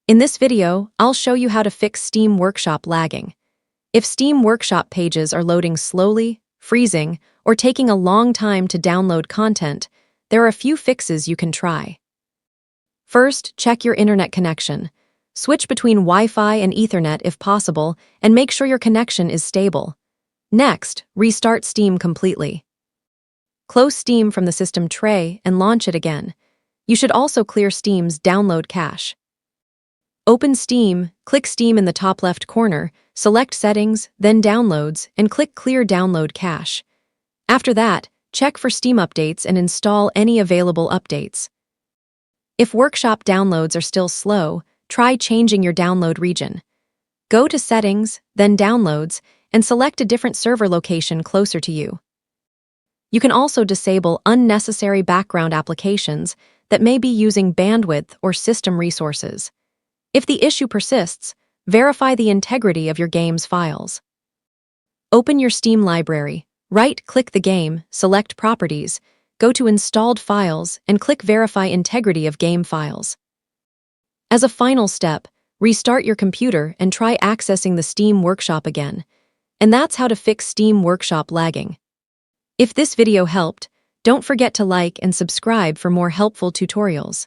In this video, I'll show you how to fix Steam Workshop lagging. If Steam Workshop pages are loading slowly, freezing, or taking a long time to download content, there are a few fixes you can try. First, check your internet connection. Switch between Wi-Fi and Ethernet if possible, and make sure your connection is stable. Next, restart Steam completely. Close Steam from the system tray and launch it again. You should also clear Steam's download cache. Open Steam, click Steam in the top left corner, select Settings, then Downloads, and click Clear Download Cache. After that, check for Steam updates and install any available updates. If Workshop downloads are still slow, try changing your download region. Go to Settings, then Downloads, and select a different server location closer to you. You can also disable unnecessary background applications that may be using bandwidth or system resources. If the issue persists, verify the integrity of your game's files. Open your Steam library, right-click the game, select Properties, go to Installed Files, and click Verify Integrity of Game Files. As a final step, restart your computer and try accessing the Steam Workshop again. And that's how to fix Steam Workshop lagging. If this video helped, don't forget to like and subscribe for more helpful tutorials.